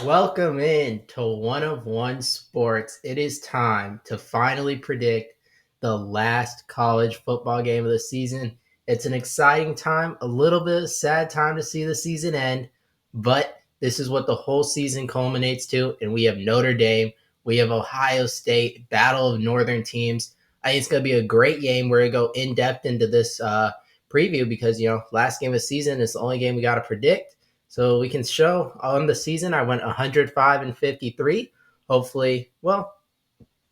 Welcome in to One of One Sports. It is time to finally predict the last college football game of the season. It's an exciting time, a little bit of sad time to see the season end, but this is what the whole season culminates to. And we have Notre Dame, we have Ohio State, battle of northern teams. I think it's going to be a great game. We're going to go in depth into this preview because, last game of the season is the only game we got to predict. So we can show on the season I went 105 and 53. Hopefully, well,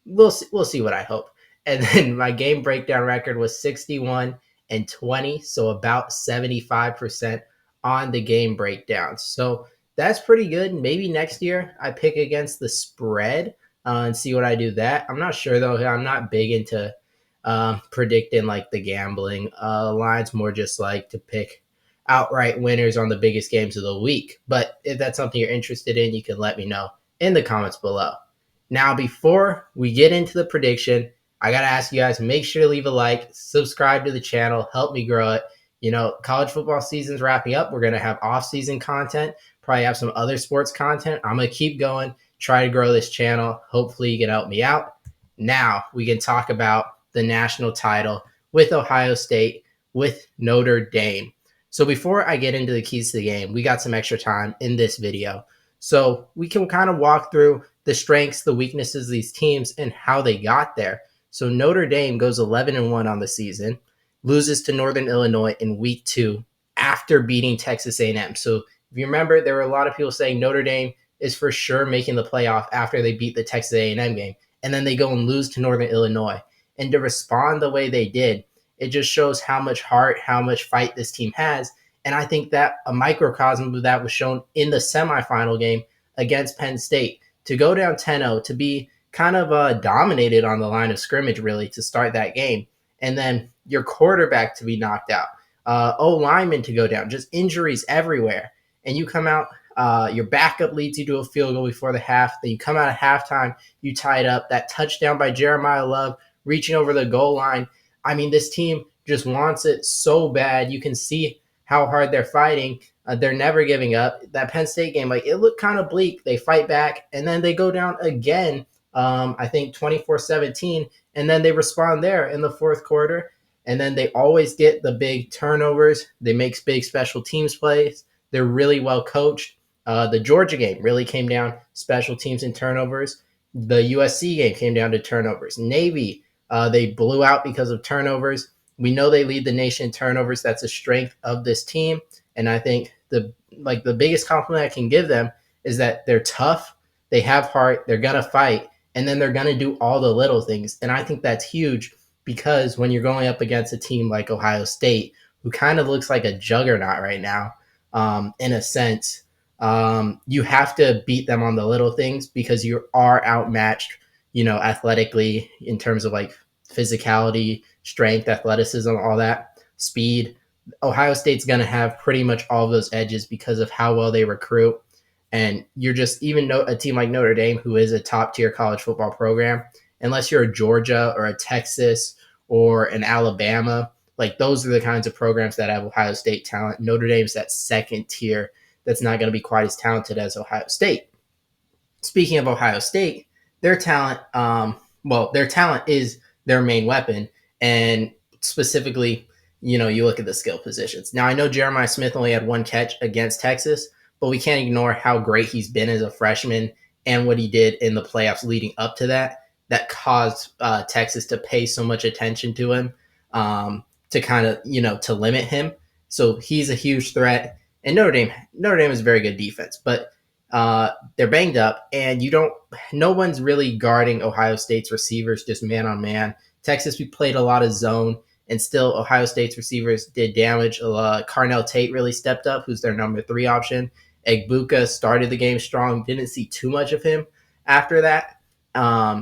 we'll see what I hope. And then my game breakdown record was 61 and 20, so about 75% on the game breakdown. So that's pretty good. Maybe next year I pick against the spread and see what I do that. I'm not sure though. I'm not big into predicting like the gambling lines. More just like to pick outright winners on the biggest games of the week. But if that's something you're interested in, you can let me know in the comments below. Now, before we get into the prediction, I got to ask you guys, make sure to leave a like, subscribe to the channel, help me grow it. College football season's wrapping up. We're going to have off-season content, probably have some other sports content. I'm going to keep going, try to grow this channel. Hopefully you can help me out. Now we can talk about the national title with Ohio State, with Notre Dame. So before I get into the keys to the game, we got some extra time in this video. So we can kind of walk through the strengths, the weaknesses of these teams, and how they got there. So Notre Dame goes 11-1 on the season, loses to Northern Illinois in week 2 after beating Texas A&M. So if you remember, there were a lot of people saying Notre Dame is for sure making the playoff after they beat the Texas A&M game, and then they go and lose to Northern Illinois. And to respond the way they did, it just shows how much heart, how much fight this team has. And I think that a microcosm of that was shown in the semifinal game against Penn State. To go down 10-0, to be kind of dominated on the line of scrimmage, really, to start that game. And then your quarterback to be knocked out. O-lineman to go down. Just injuries everywhere. And you come out, your backup leads you to a field goal before the half. Then you come out at halftime, you tie it up. That touchdown by Jeremiah Love, reaching over the goal line. I mean, this team just wants it so bad. You can see how hard they're fighting. They're never giving up. That Penn State game, it looked kind of bleak. They fight back, and then they go down again, I think 24-17, and then they respond there in the fourth quarter, and then they always get the big turnovers. They make big special teams plays. They're really well coached. The Georgia game really came down special teams and turnovers. The USC game came down to turnovers. Navy, they blew out because of turnovers. We know they lead the nation in turnovers. That's a strength of this team. And I think the biggest compliment I can give them is that they're tough, they have heart, they're going to fight, and then they're going to do all the little things. And I think that's huge because when you're going up against a team like Ohio State, who kind of looks like a juggernaut right now, in a sense, you have to beat them on the little things because you are outmatched, athletically in terms of physicality, strength, athleticism, all that, speed. Ohio State's going to have pretty much all of those edges because of how well they recruit. And you're just even a team like Notre Dame, who is a top tier college football program, unless you're a Georgia or a Texas or an Alabama, those are the kinds of programs that have Ohio State talent. Notre Dame's that second tier that's not going to be quite as talented as Ohio State. Speaking of Ohio State, their talent, their talent is their main weapon. And specifically, you look at the skill positions. Now, I know Jeremiah Smith only had one catch against Texas, but we can't ignore how great he's been as a freshman and what he did in the playoffs leading up to that caused Texas to pay so much attention to him, to kind of, to limit him. So he's a huge threat. And Notre Dame is a very good defense, but they're banged up, and no one's really guarding Ohio State's receivers just man on man. Texas, we played a lot of zone, and still Ohio State's receivers did damage. Carnell Tate really stepped up, who's their number 3 option. Egbuka started the game strong. Didn't see too much of him after that.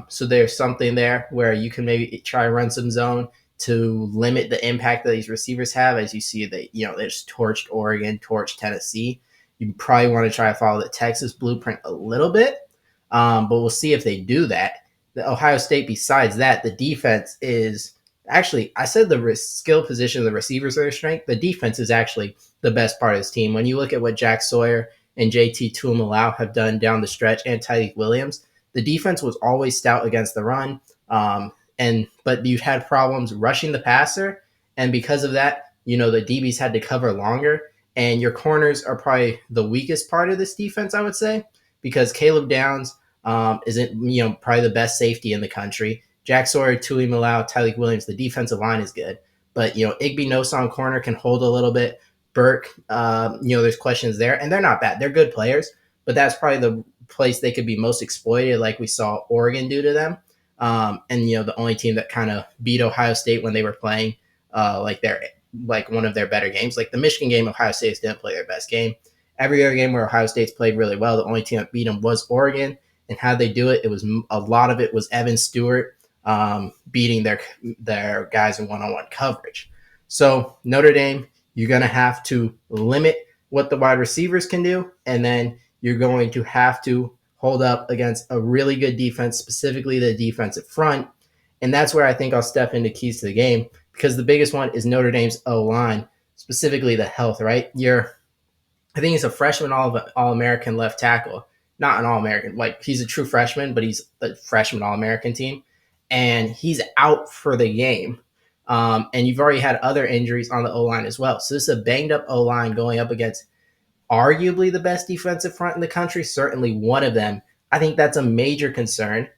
So there's something there where you can maybe try to run some zone to limit the impact that these receivers have. As you see, they just torched Oregon, torched Tennessee. You probably want to try to follow the Texas blueprint a little bit, but we'll see if they do that. The Ohio State, besides that, the defense is actually, I said the skill position of the receivers are their strength. The defense is actually the best part of this team. When you look at what Jack Sawyer and JT Tuimalau have done down the stretch, and Tyreek Williams, the defense was always stout against the run. But you've had problems rushing the passer, and because of that, the DBs had to cover longer, and your corners are probably the weakest part of this defense, I would say, because Caleb Downs isn't probably the best safety in the country. Jack Sawyer, Tui Malau, Tyreek Williams, the defensive line is good, but Igby Nosa on corner can hold a little bit. Burke, there's questions there, and they're not bad. They're good players, but that's probably the place they could be most exploited, like we saw Oregon do to them. And the only team that kind of beat Ohio State when they were playing like one of their better games, like the Michigan game, Ohio State didn't play their best game. Every other game where Ohio State's played really well, the only team that beat them was Oregon. And how they do it, a lot of it was Evan Stewart beating their guys in one-on-one coverage. So Notre Dame, you're going to have to limit what the wide receivers can do, and then you're going to have to hold up against a really good defense, specifically the defensive front. And that's where I think I'll step into keys to the game, because the biggest one is Notre Dame's O-line, specifically the health, right? I think he's a freshman All-American left tackle. Not an All-American. Like, he's a true freshman, but he's a freshman All-American team. And he's out for the game. And you've already had other injuries on the O-line as well. So this is a banged-up O-line going up against arguably the best defensive front in the country, certainly one of them. I think that's a major concern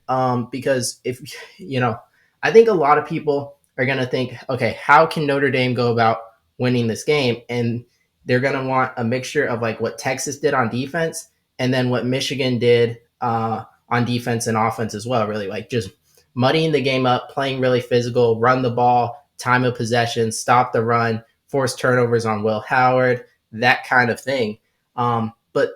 because I think a lot of people are going to think, okay, how can Notre Dame go about winning this game? And they're going to want a mixture of like what Texas did on defense and then what Michigan did on defense and offense as well, really, like just muddying the game up, playing really physical, run the ball, time of possession, stop the run, force turnovers on Will Howard, that kind of thing. But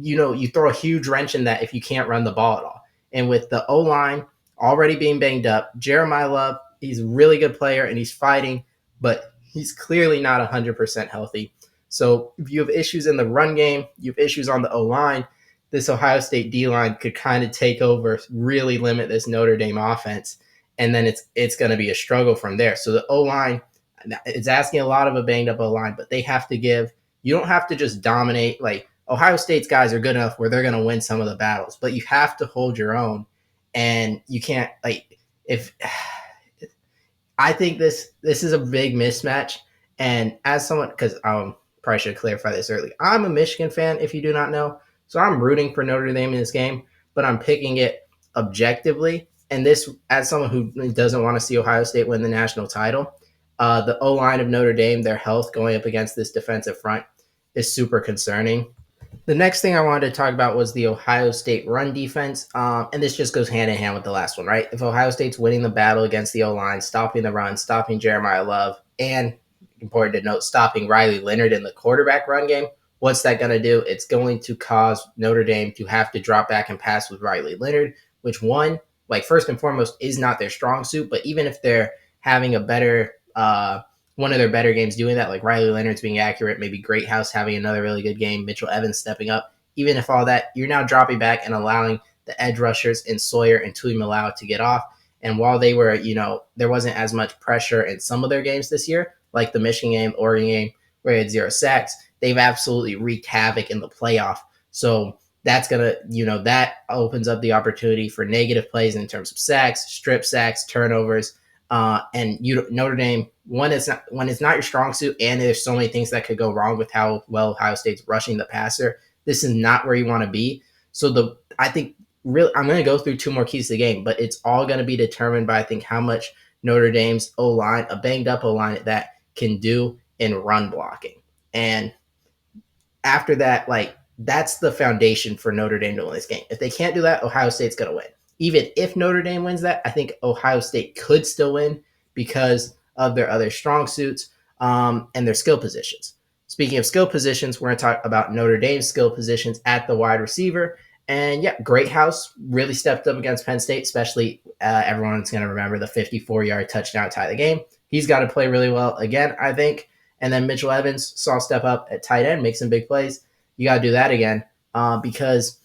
you throw a huge wrench in that if you can't run the ball at all. And with the O-line already being banged up, Jeremiah Love, he's a really good player and he's fighting, but he's clearly not 100% healthy. So if you have issues in the run game, you have issues on the O-line, this Ohio State D-line could kind of take over, really limit this Notre Dame offense, and then it's going to be a struggle from there. So the O-line, it's asking a lot of a banged-up O-line, but they have to give – you don't have to just dominate. Like, Ohio State's guys are good enough where they're going to win some of the battles, but you have to hold your own, and you can't – if – I think this is a big mismatch, and as someone – because probably should clarify this early. I'm a Michigan fan, if you do not know, so I'm rooting for Notre Dame in this game, but I'm picking it objectively. And this, as someone who doesn't want to see Ohio State win the national title, the O-line of Notre Dame, their health going up against this defensive front is super concerning. The next thing I wanted to talk about was the Ohio State run defense, and this just goes hand in hand with the last one, right? If Ohio State's winning the battle against the O-line, stopping the run, stopping Jeremiah Love, and important to note, stopping Riley Leonard in the quarterback run game, what's that going to do? It's going to cause Notre Dame to have to drop back and pass with Riley Leonard, which first and foremost, is not their strong suit. But even if they're having a better, one of their better games doing that, like Riley Leonard's being accurate, maybe Greathouse having another really good game, Mitchell Evans stepping up, even if all that, you're now dropping back and allowing the edge rushers in Sawyer and Tui Malau to get off. And while they were, there wasn't as much pressure in some of their games this year, like the Michigan game, Oregon game, where they had 0 sacks, they've absolutely wreaked havoc in the playoff. So that's going to, that opens up the opportunity for negative plays in terms of sacks, strip sacks, turnovers. And Notre Dame, when it's not your strong suit, and there's so many things that could go wrong with how well Ohio State's rushing the passer, this is not where you want to be. So I think really, I'm going to go through 2 more keys to the game, but it's all going to be determined by, I think, how much Notre Dame's O-line, a banged up O-line, that can do in run blocking. And after that, that's the foundation for Notre Dame to win this game. If they can't do that, Ohio State's going to win. Even if Notre Dame wins that, I think Ohio State could still win because of their other strong suits and their skill positions. Speaking of skill positions, we're going to talk about Notre Dame's skill positions at the wide receiver. And yeah, Greathouse really stepped up against Penn State, especially everyone's going to remember the 54-yard touchdown tie the game. He's got to play really well again, I think. And then Mitchell Evans saw step up at tight end, make some big plays. You got to do that again because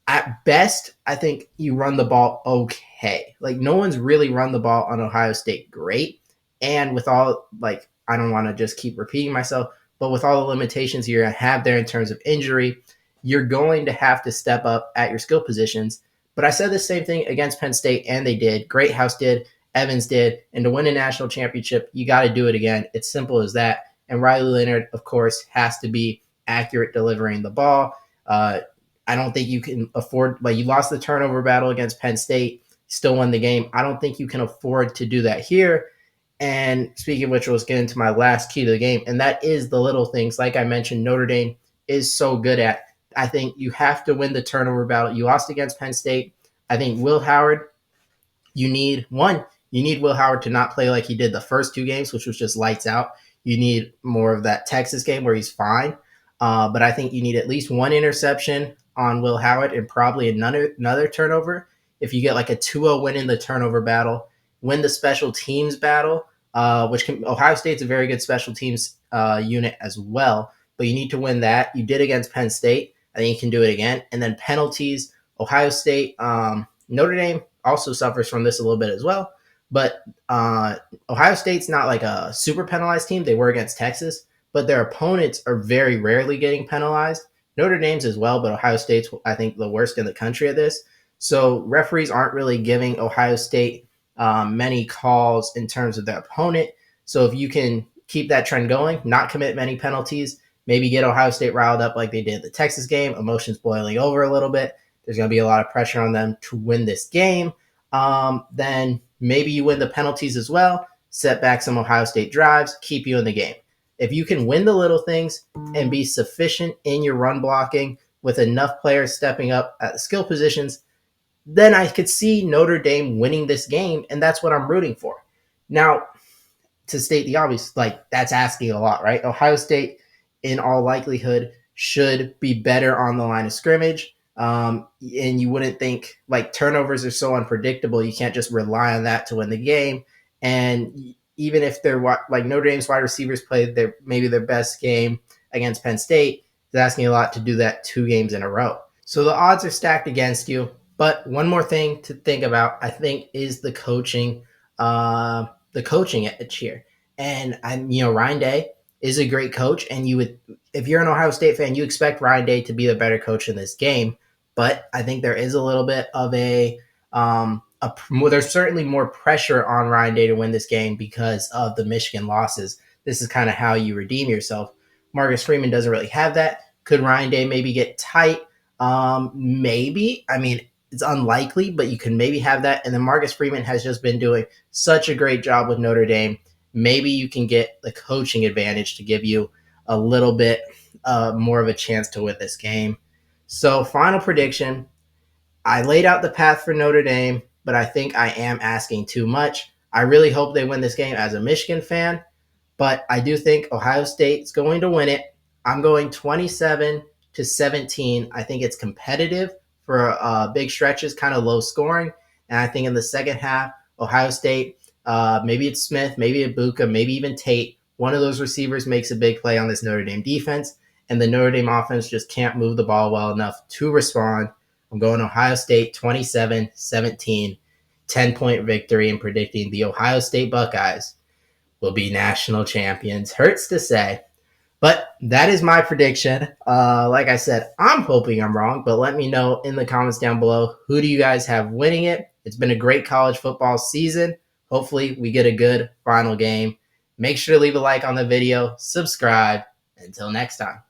at best, I think you run the ball okay. No one's really run the ball on Ohio State great. And with all, I don't want to just keep repeating myself, but with all the limitations you're going to have there in terms of injury you're going to have to step up at your skill positions. But I said the same thing against Penn State, and they did. Greathouse did. Evans did. And to win a national championship, you got to do it again. It's simple as that. And Riley Leonard, of course, has to be accurate delivering the ball. I don't think you can afford, like, you lost the turnover battle against Penn State, still won the game. I don't think you can afford to do that here. And speaking of which, let's get into my last key to the game, and that is the little things. Like I mentioned, Notre Dame is so good at. I think you have to win the turnover battle. You lost against Penn State. I think Will Howard, you need Will Howard to not play like he did the first two games, which was just lights out. You need more of that Texas game where he's fine. But I think you need at least one interception on Will Howard and probably another turnover. If you get like a 2-0 win in the turnover battle, win the special teams battle, Ohio State's a very good special teams unit as well. But you need to win that. You did against Penn State. I think you can do it again. And then penalties, Ohio State, Notre Dame also suffers from this a little bit as well. But Ohio State's not like a super penalized team. They were against Texas, but their opponents are very rarely getting penalized. Notre Dame's as well, but Ohio State's, I think, the worst in the country at this. So referees aren't really giving Ohio State many calls in terms of their opponent. So if you can keep that trend going, not commit many penalties, maybe get Ohio State riled up like they did the Texas game, emotions boiling over a little bit, there's going to be a lot of pressure on them to win this game. Then maybe you win the penalties as well, set back some Ohio State drives, keep you in the game. If you can win the little things and be sufficient in your run blocking with enough players stepping up at the skill positions, then I could see Notre Dame winning this game, and that's what I'm rooting for. Now, to state the obvious, like, that's asking a lot, right? Ohio State, in all likelihood, should be better on the line of scrimmage. And you wouldn't think, like, turnovers are so unpredictable, you can't just rely on that to win the game. And even if they're like Notre Dame's wide receivers played maybe their best game against Penn State, it's asking a lot to do that 2 games in a row. So the odds are stacked against you. But one more thing to think about, I think, is the coaching edge here. And Ryan Day is a great coach, and if you're an Ohio State fan, you expect Ryan Day to be the better coach in this game. But I think there is a little bit of there's certainly more pressure on Ryan Day to win this game because of the Michigan losses. This is kind of how you redeem yourself. Marcus Freeman doesn't really have that. Could Ryan Day maybe get tight? Maybe. I mean, it's unlikely, but you can maybe have that. And then Marcus Freeman has just been doing such a great job with Notre Dame. Maybe you can get the coaching advantage to give you a little bit more of a chance to win this game. So, final prediction. I laid out the path for Notre Dame, but I think I am asking too much. I really hope they win this game as a Michigan fan, but I do think Ohio State's going to win it. I'm going 27-17. I think it's competitive for big stretches, kind of low scoring. And I think in the second half, Ohio State, maybe it's Smith, maybe Ibuka, maybe even Tate, one of those receivers makes a big play on this Notre Dame defense, and the Notre Dame offense just can't move the ball well enough to respond. I'm going Ohio State 27-17, 10-point victory, and predicting the Ohio State Buckeyes will be national champions. Hurts to say, but that is my prediction. Like I said, I'm hoping I'm wrong, but let me know in the comments down below. Who do you guys have winning it? It's been a great college football season. Hopefully we get a good final game. Make sure to leave a like on the video, subscribe. Until next time.